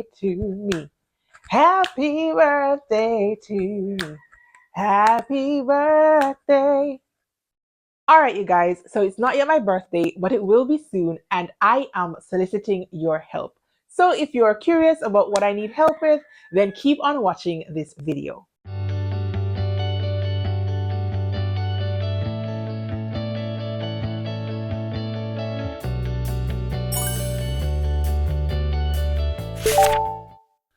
birthday to me. Happy birthday to me. Happy birthday. All right, you guys, so it's not yet my birthday, but it will be soon, and I am soliciting your help. So if you're curious about what I need help with, then keep on watching this video.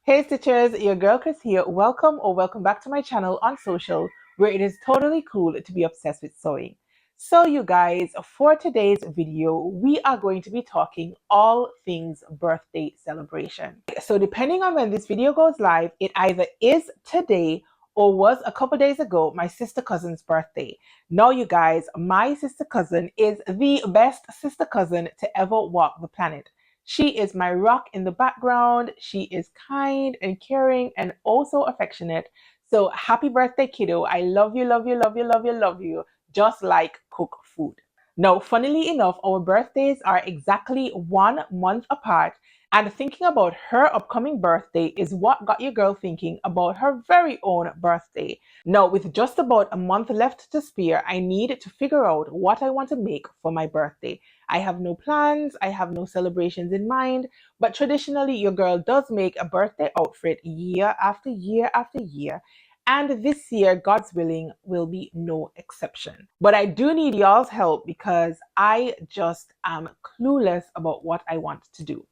Hey Stitchers, your girl Chris here. Welcome or welcome back to my channel on social, where it is totally cool to be obsessed with sewing. So you guys, for today's video, we are going to be talking all things birthday celebration. So depending on when this video goes live, it either is today or was a couple days ago my sister cousin's birthday. Now you guys, my sister cousin is the best sister cousin to ever walk the planet. She is my rock in the background. She is kind and caring and also affectionate. So happy birthday, kiddo. I love you, love you, love you, love you, love you. Just like cook food. Now, funnily enough, our birthdays are exactly 1 month apart. And thinking about her upcoming birthday is what got your girl thinking about her very own birthday. Now, with just about a month left to spare, I need to figure out what I want to make for my birthday. I have no plans, I have no celebrations in mind, but traditionally, your girl does make a birthday outfit year after year after year. And this year, God's willing, will be no exception. But I do need y'all's help because I just am clueless about what I want to do.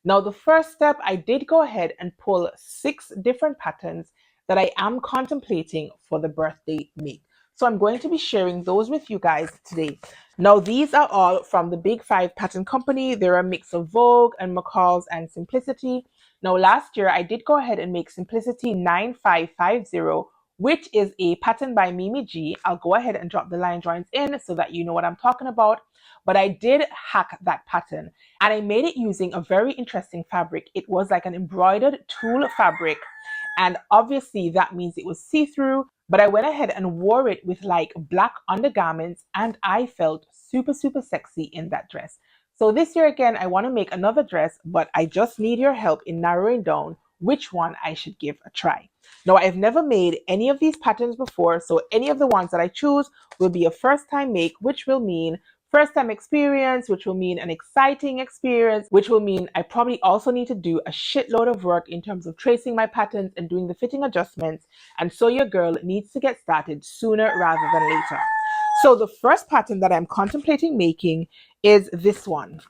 Now, the first step, I did go ahead and pull 6 different patterns that I am contemplating for the birthday make. So I'm going to be sharing those with you guys today. Now, these are all from the Big Five Pattern Company. They're a mix of Vogue and McCall's and Simplicity. Now, last year, I did go ahead and make Simplicity 9550, which is a pattern by Mimi G. I'll go ahead and drop the line drawings in so that you know what I'm talking about. But I did hack that pattern and I made it using a very interesting fabric. It was like an embroidered tulle fabric. And obviously that means it was see-through, but I went ahead and wore it with like black undergarments and I felt super, super sexy in that dress. So this year again, I want to make another dress, but I just need your help in narrowing down which one I should give a try. Now, I've never made any of these patterns before, so any of the ones that I choose will be a first time make, which will mean first time experience, which will mean an exciting experience, which will mean I probably also need to do a shitload of work in terms of tracing my patterns and doing the fitting adjustments. And so your girl needs to get started sooner rather than later. So the first pattern that I'm contemplating making is this one.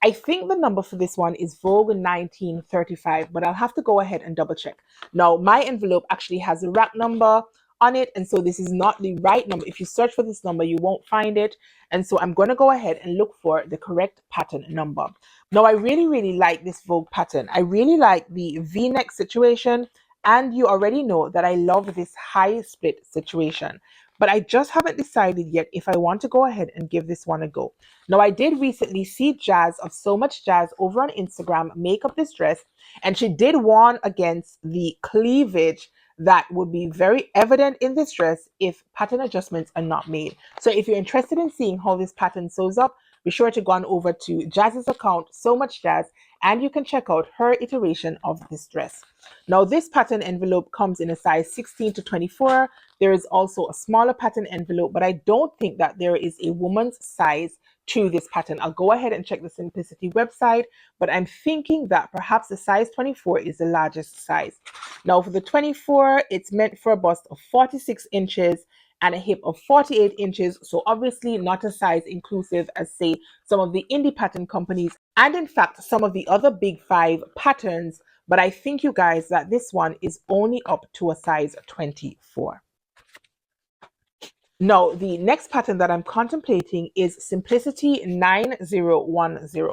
I think the number for this one is Vogue 1935, but I'll have to go ahead and double check. Now, my envelope actually has a rack number on it, and so this is not the right number. If you search for this number, you won't find it. And so I'm going to go ahead and look for the correct pattern number. Now, I really, really like this Vogue pattern. I really like the V-neck situation, and you already know that I love this high split situation. But I just haven't decided yet if I want to go ahead and give this one a go. Now, I did recently see Jazz of So Much Jazz over on Instagram make up this dress, and she did warn against the cleavage that would be very evident in this dress if pattern adjustments are not made. So if you're interested in seeing how this pattern sews up, be sure to go on over to Jazz's account, So Much Jazz, and you can check out her iteration of this dress. Now, this pattern envelope comes in a size 16 to 24. There is also a smaller pattern envelope, but I don't think that there is a woman's size to this pattern. I'll go ahead and check the Simplicity website, but I'm thinking that perhaps the size 24 is the largest size. Now for the 24, it's meant for a bust of 46 inches and a hip of 48 inches. So obviously not a size inclusive as say some of the indie pattern companies and in fact some of the other Big Five patterns. But I think you guys that this one is only up to a size 24. Now, the next pattern that I'm contemplating is Simplicity 9010.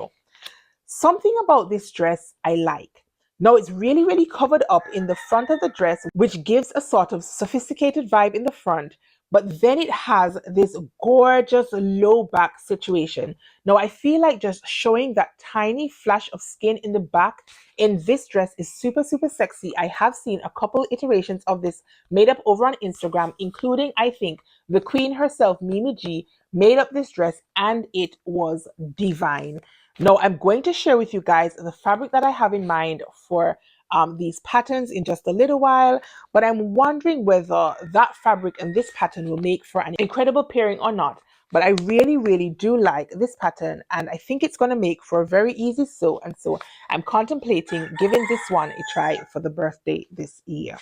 Something about this dress I like. Now, it's really, really covered up in the front of the dress, which gives a sort of sophisticated vibe in the front, but then it has this gorgeous low back situation. Now, I feel like just showing that tiny flash of skin in the back in this dress is super, super sexy. I have seen a couple iterations of this made up over on Instagram, including, I think, the queen herself, Mimi G, made up this dress and it was divine. Now, I'm going to share with you guys the fabric that I have in mind for these patterns in just a little while, but I'm wondering whether that fabric and this pattern will make for an incredible pairing or not. But I really, really do like this pattern, and I think it's going to make for a very easy sew. And so I'm contemplating giving this one a try for the birthday this year.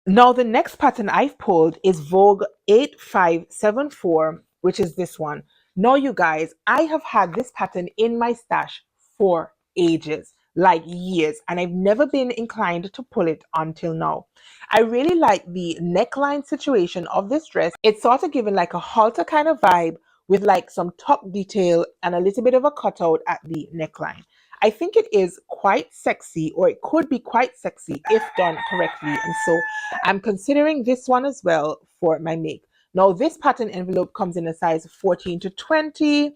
Now, the next pattern I've pulled is Vogue 8574, which is this one. Now, you guys, I have had this pattern in my stash for ages, like years, and I've never been inclined to pull it until now. I really like the neckline situation of this dress. It's sort of given like a halter kind of vibe with like some top detail and a little bit of a cutout at the neckline. I think it is quite sexy, or it could be quite sexy if done correctly. And so I'm considering this one as well for my make. Now, this pattern envelope comes in a size 14 to 20.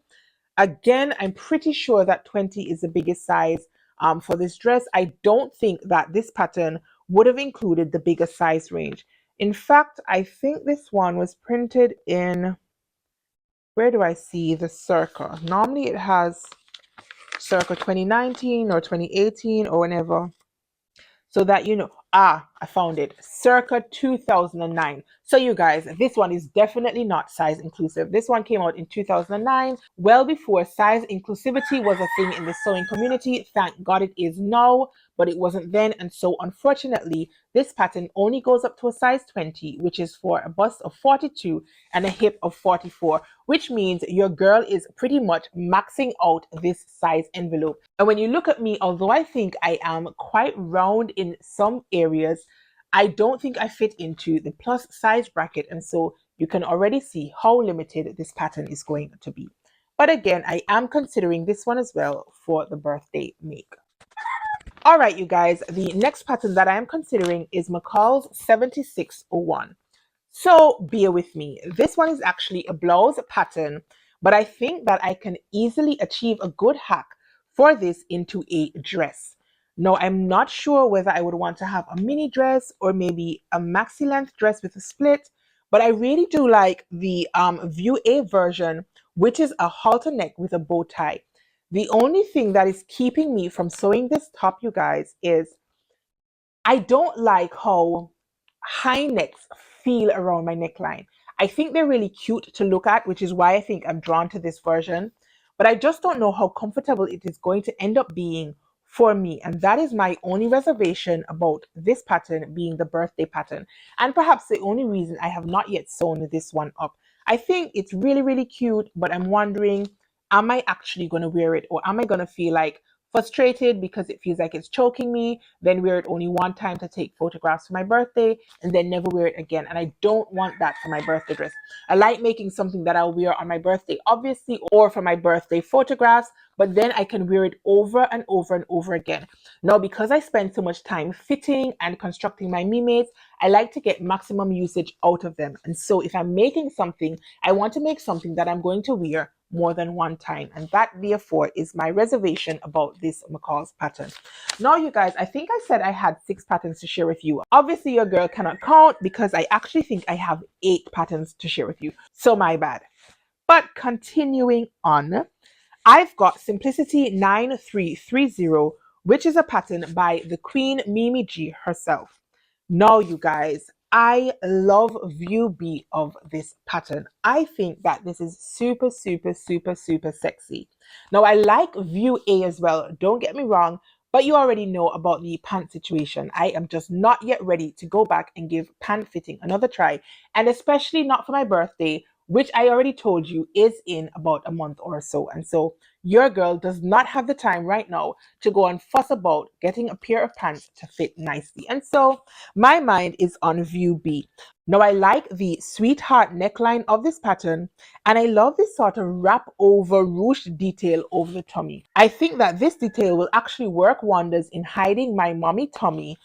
Again, I'm pretty sure that 20 is the biggest size for this dress. I don't think that this pattern would have included the biggest size range. In fact, I think this one was printed in, where do I see the circa? Normally it has circa 2019 or 2018 or whenever, so that you know. I found it, circa 2009. So you guys, this one is definitely not size inclusive. This one came out in 2009, well before size inclusivity was a thing in the sewing community. Thank God it is now, but it wasn't then. And so unfortunately, this pattern only goes up to a size 20, which is for a bust of 42 and a hip of 44, which means your girl is pretty much maxing out this size envelope. And when you look at me, although I think I am quite round in some areas, I don't think I fit into the plus size bracket. And so you can already see how limited this pattern is going to be. But again, I am considering this one as well for the birthday make. All right, you guys, the next pattern that I am considering is McCall's 7601. So bear with me. This one is actually a blouse pattern, but I think that I can easily achieve a good hack for this into a dress. Now, I'm not sure whether I would want to have a mini dress or maybe a maxi length dress with a split, but I really do like the View A version, which is a halter neck with a bow tie. The only thing that is keeping me from sewing this top, you guys, is I don't like how high necks feel around my neckline. I think they're really cute to look at, which is why I think I'm drawn to this version. But I just don't know how comfortable it is going to end up being for me. And that is my only reservation about this pattern being the birthday pattern. And perhaps the only reason I have not yet sewn this one up. I think it's really, really cute, but I'm wondering, am I actually going to wear it, or am I going to feel like frustrated because it feels like it's choking me, then wear it only one time to take photographs for my birthday, and then never wear it again. And I don't want that for my birthday dress. I like making something that I'll wear on my birthday, obviously, or for my birthday photographs, but then I can wear it over and over and over again. Now, because I spend so much time fitting and constructing my me mates, I like to get maximum usage out of them. And so if I'm making something, I want to make something that I'm going to wear more than one time. And that, therefore, is my reservation about this McCall's pattern. Now, you guys, I think I said I had 6 patterns to share with you. Obviously, your girl cannot count because I actually think I have 8 patterns to share with you. So my bad. But continuing on, I've got Simplicity 9330, which is a pattern by the Queen Mimi G herself. Now, you guys, I love view B of this pattern. I think that this is super, super, super, super sexy. Now, I like view A as well. Don't get me wrong, but you already know about the pant situation. I am just not yet ready to go back and give pant fitting another try, and especially not for my birthday, which I already told you is in about a month or so. And so your girl does not have the time right now to go and fuss about getting a pair of pants to fit nicely. And so my mind is on view B. Now, I like the sweetheart neckline of this pattern, and I love this sort of wrap over ruched detail over the tummy. I think that this detail will actually work wonders in hiding my mommy tummy,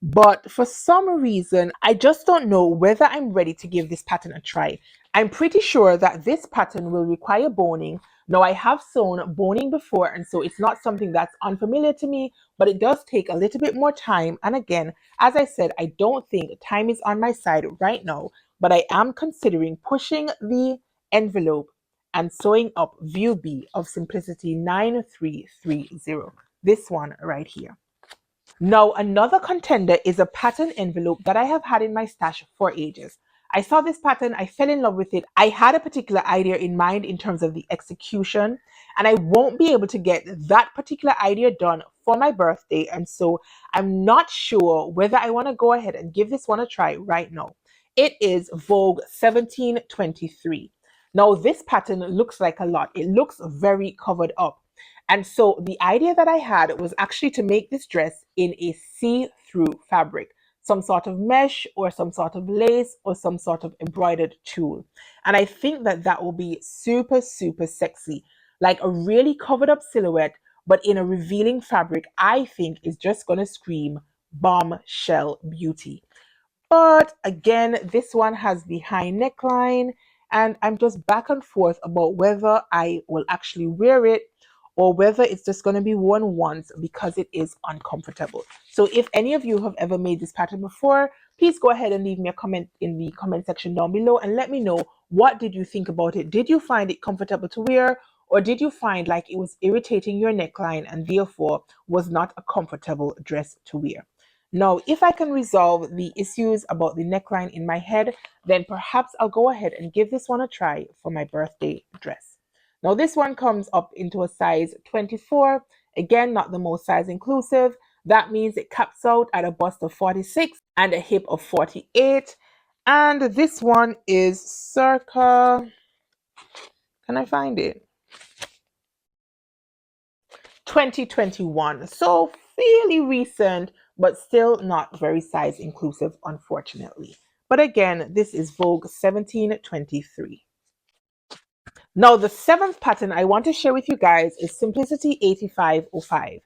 but for some reason, I just don't know whether I'm ready to give this pattern a try. I'm pretty sure that this pattern will require boning. Now, I have sewn boning before, and so it's not something that's unfamiliar to me, but it does take a little bit more time. And again, as I said, I don't think time is on my side right now, but I am considering pushing the envelope and sewing up view B of Simplicity 9330. This one right here. Now, another contender is a pattern envelope that I have had in my stash for ages. I saw this pattern, I fell in love with it. I had a particular idea in mind in terms of the execution, and I won't be able to get that particular idea done for my birthday. And so I'm not sure whether I want to go ahead and give this one a try right now. It is Vogue 1723. Now, this pattern looks like a lot, it looks very covered up. And so the idea that I had was actually to make this dress in a see-through fabric, some sort of mesh or some sort of lace or some sort of embroidered tulle. And I think that that will be super, super sexy, like a really covered up silhouette, but in a revealing fabric. I think is just going to scream bombshell beauty. But again, this one has the high neckline, and I'm just back and forth about whether I will actually wear it or whether it's just going to be worn once because it is uncomfortable. So if any of you have ever made this pattern before, please go ahead and leave me a comment in the comment section down below and let me know, what did you think about it? Did you find it comfortable to wear, or did you find like it was irritating your neckline and therefore was not a comfortable dress to wear? Now, if I can resolve the issues about the neckline in my head, then perhaps I'll go ahead and give this one a try for my birthday dress. Now, this one comes up into a size 24. Again, not the most size inclusive. That means it caps out at a bust of 46 and a hip of 48. And this one is circa, can I find it? 2021. So fairly recent, but still not very size inclusive, unfortunately. But again, this is Vogue 1723. Now, the seventh pattern I want to share with you guys is Simplicity 8505.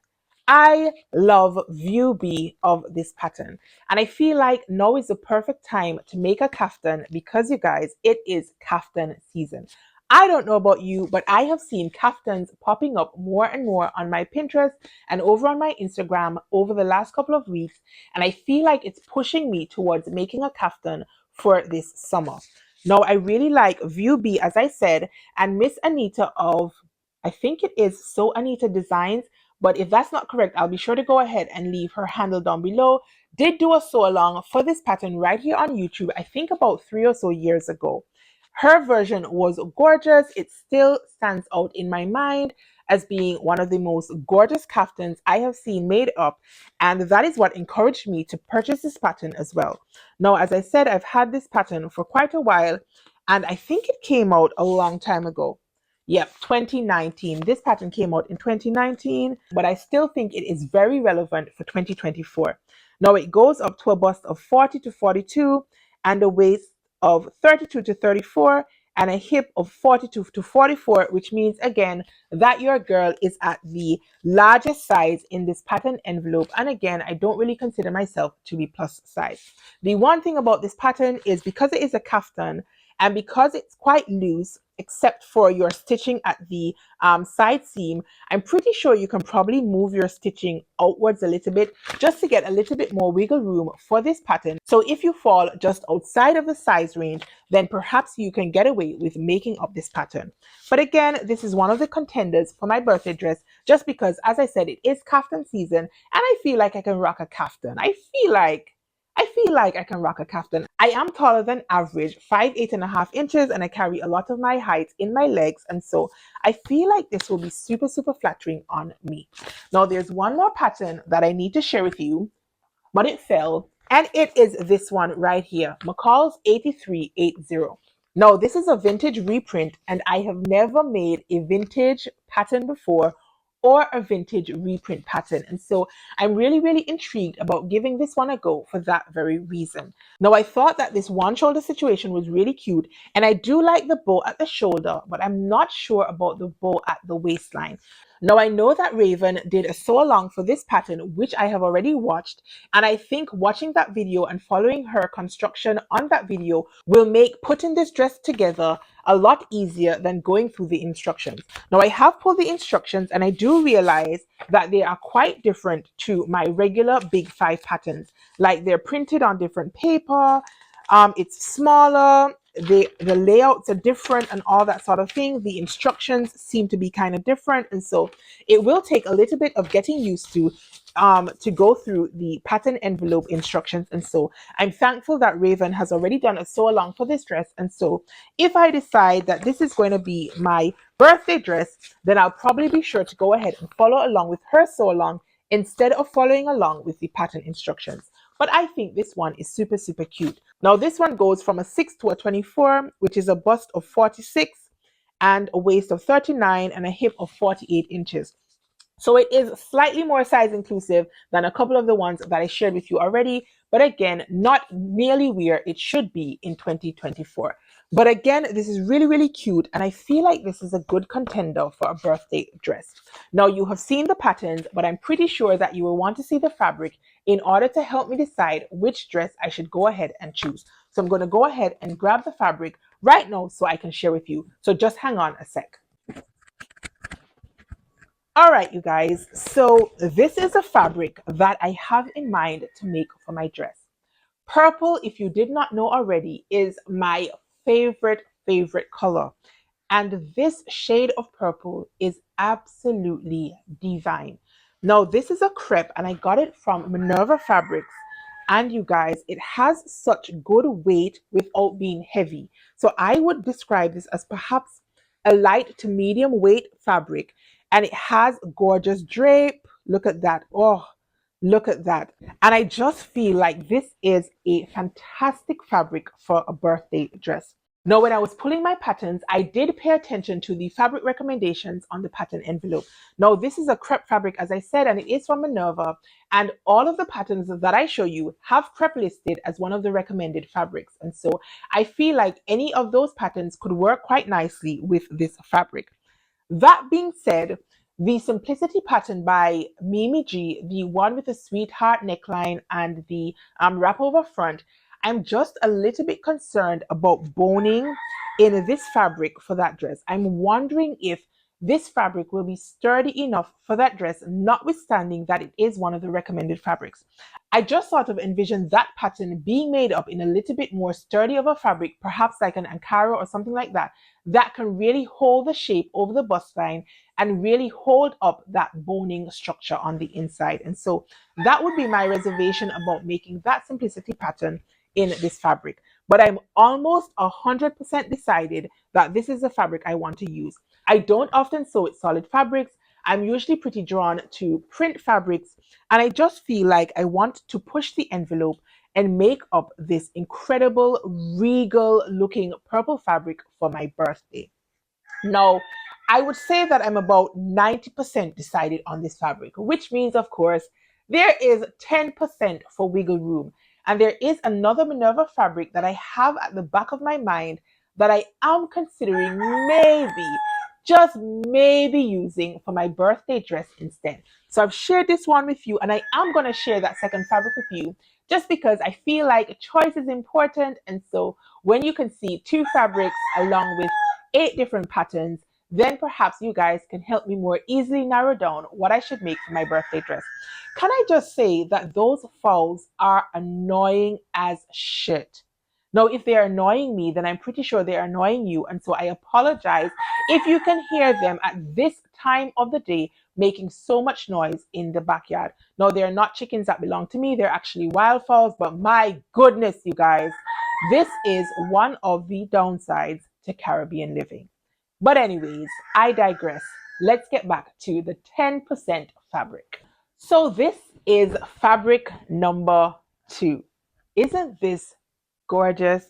I love view B of this pattern, and I feel like now is the perfect time to make a kaftan because, you guys, it is kaftan season. I don't know about you, but I have seen kaftans popping up more and more on my Pinterest and over on my Instagram over the last couple of weeks, and I feel like it's pushing me towards making a kaftan for this summer. Now, I really like View B, as I said, and Miss Anita of, I think it is So Anita Designs, but if that's not correct, I'll be sure to go ahead and leave her handle down below. Did do a sew along for this pattern right here on YouTube, I think about 3 or so years ago. Her version was gorgeous. It still stands out in my mind as being one of the most gorgeous kaftans I have seen made up, and that is what encouraged me to purchase this pattern as well. Now, as I said, I've had this pattern for quite a while, and I think it came out a long time ago. Yep, 2019. This pattern came out in 2019, but I still think it is very relevant for 2024. Now, it goes up to a bust of 40 to 42 and a waist of 32 to 34 and a hip of 42 to 44, which means again that your girl is at the largest size in this pattern envelope. And again, I don't really consider myself to be plus size. The one thing about this pattern is because it is a kaftan and because it's quite loose, except for your stitching at the side seam, I'm pretty sure you can probably move your stitching outwards a little bit just to get a little bit more wiggle room for this pattern. So if you fall just outside of the size range, then perhaps you can get away with making up this pattern. But again, this is one of the contenders for my birthday dress, just because, as I said, it is kaftan season, and I feel like I can rock a kaftan. I feel like I can rock a kaftan. I am taller than average, 5'8.5" and I carry a lot of my height in my legs. And so I feel like this will be super, super flattering on me. Now, there's one more pattern that I need to share with you, but it fell. And it is this one right here, McCall's 8380. Now, this is a vintage reprint, and I have never made a vintage pattern before or a vintage reprint pattern. And so I'm really, really intrigued about giving this one a go for that very reason. Now, I thought that this one shoulder situation was really cute, and I do like the bow at the shoulder, but I'm not sure about the bow at the waistline. Now, I know that Raven did a sew along for this pattern, which I have already watched, and I think watching that video and following her construction on that video will make putting this dress together a lot easier than going through the instructions. Now, I have pulled the instructions and I do realize that they are quite different to my regular Big Five patterns. Like, they're printed on different paper, it's smaller, the layouts are different and all that sort of thing. The instructions seem to be kind of different, and so it will take a little bit of getting used to go through the pattern envelope instructions. And so I'm thankful that Raven has already done a sew along for this dress. And so if I decide that this is going to be my birthday dress, then I'll probably be sure to go ahead and follow along with her sew along instead of following along with the pattern instructions. But I think this one is super, super cute. Now, this one goes from a 6 to a 24, which is a bust of 46 and a waist of 39 and a hip of 48 inches. So it is slightly more size inclusive than a couple of the ones that I shared with you already, but again, not nearly where it should be in 2024. But again, this is really, really cute, and I feel like this is a good contender for a birthday dress. Now, you have seen the patterns, but I'm pretty sure that you will want to see the fabric in order to help me decide which dress I should go ahead and choose. So I'm going to go ahead and grab the fabric right now so I can share with you. So just hang on a sec. All right, you guys, so this is a fabric that I have in mind to make for my dress. Purple, if you did not know already, is my favorite color. And this shade of purple is absolutely divine. Now, this is a crepe and I got it from Minerva Fabrics. And you guys, it has such good weight without being heavy. So I would describe this as perhaps a light to medium weight fabric. And it has gorgeous drape. Look at that. Oh, look at that. And I just feel like this is a fantastic fabric for a birthday dress. Now, when I was pulling my patterns, I did pay attention to the fabric recommendations on the pattern envelope. Now, this is a crepe fabric, as I said, and it is from Minerva. And all of the patterns that I show you have crepe listed as one of the recommended fabrics. And so I feel like any of those patterns could work quite nicely with this fabric. That being said, the Simplicity pattern by Mimi G, the one with the sweetheart neckline and the wrap over front, I'm just a little bit concerned about boning in this fabric for that dress. I'm wondering if this fabric will be sturdy enough for that dress, notwithstanding that it is one of the recommended fabrics. I just sort of envisioned that pattern being made up in a little bit more sturdy of a fabric, perhaps like an Ankara or something like that, that can really hold the shape over the bust line and really hold up that boning structure on the inside. And so that would be my reservation about making that Simplicity pattern in this fabric. But I'm almost 100% decided that this is the fabric I want to use. I don't often sew with solid fabrics. I'm usually pretty drawn to print fabrics, and I just feel like I want to push the envelope and make up this incredible regal looking purple fabric for my birthday. Now, I would say that I'm about 90% decided on this fabric, which means, of course, there is 10% for wiggle room. And there is another Minerva fabric that I have at the back of my mind that I am considering maybe, just maybe using for my birthday dress instead. So I've shared this one with you, and I am going to share that second fabric with you just because I feel like choice is important. And so when you can see two fabrics along with 8 different patterns, then perhaps you guys can help me more easily narrow down what I should make for my birthday dress. Can I just say that those fouls are annoying as shit? Now, if they are annoying me, then I'm pretty sure they are annoying you. And so I apologize if you can hear them at this time of the day making so much noise in the backyard. Now, they're not chickens that belong to me. They're actually wildfowls. But my goodness, you guys, this is one of the downsides to Caribbean living. But anyways, I digress. Let's get back to the 10% fabric. So this is fabric number 2. Isn't this gorgeous?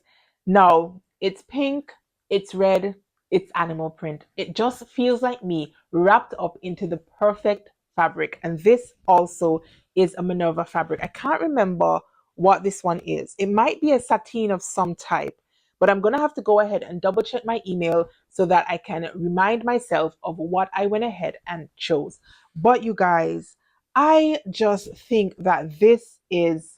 Now, it's pink, it's red, it's animal print. It just feels like me wrapped up into the perfect fabric. And this also is a Minerva fabric. I can't remember what this one is. It might be a sateen of some type, but I'm going to have to go ahead and double check my email so that I can remind myself of what I went ahead and chose. But you guys, I just think that this is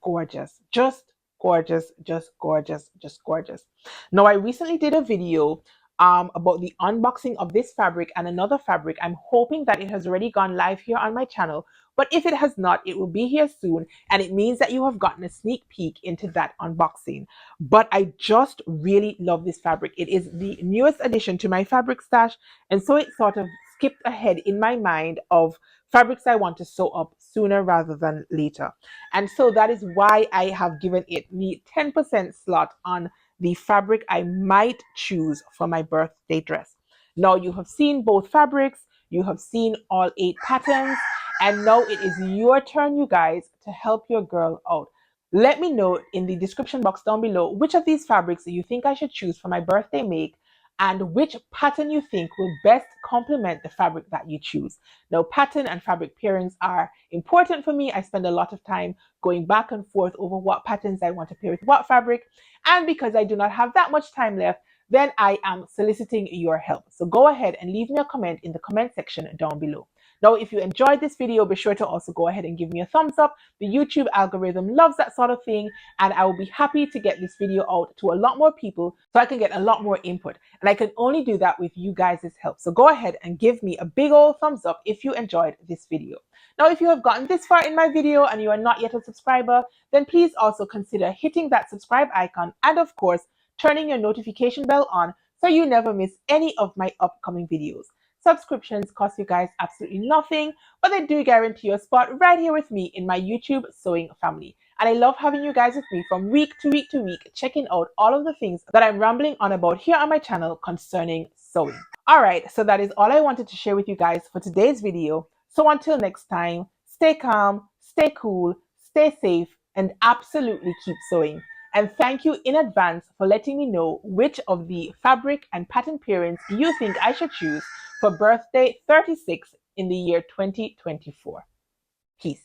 gorgeous. Just gorgeous, just gorgeous, just gorgeous. Now, I recently did a video about the unboxing of this fabric and another fabric. I'm hoping that it has already gone live here on my channel, but if it has not, it will be here soon, and it means that you have gotten a sneak peek into that unboxing. But I just really love this fabric. It is the newest addition to my fabric stash, and so it sort of skipped ahead in my mind of fabrics I want to sew up sooner rather than later. And so that is why I have given it the 10% slot on the fabric I might choose for my birthday dress. Now you have seen both fabrics, you have seen all 8 patterns, and now it is your turn, you guys, to help your girl out. Let me know in the description box down below which of these fabrics you think I should choose for my birthday make, and which pattern you think will best complement the fabric that you choose. Now, pattern and fabric pairings are important for me. I spend a lot of time going back and forth over what patterns I want to pair with what fabric. And because I do not have that much time left, then I am soliciting your help. So go ahead and leave me a comment in the comment section down below. Now, if you enjoyed this video, be sure to also go ahead and give me a thumbs up. The YouTube algorithm loves that sort of thing, and I will be happy to get this video out to a lot more people so I can get a lot more input. And I can only do that with you guys' help. So go ahead and give me a big old thumbs up if you enjoyed this video. Now, if you have gotten this far in my video and you are not yet a subscriber, then please also consider hitting that subscribe icon and, of course, turning your notification bell on so you never miss any of my upcoming videos. Subscriptions cost you guys absolutely nothing, but they do guarantee a spot right here with me in my YouTube sewing family. And I love having you guys with me from week to week to week, checking out all of the things that I'm rambling on about here on my channel concerning sewing. Alright, so that is all I wanted to share with you guys for today's video. So until next time, stay calm, stay cool, stay safe, and absolutely keep sewing. And thank you in advance for letting me know which of the fabric and pattern pairings you think I should choose for birthday 36 in the year 2024. Peace.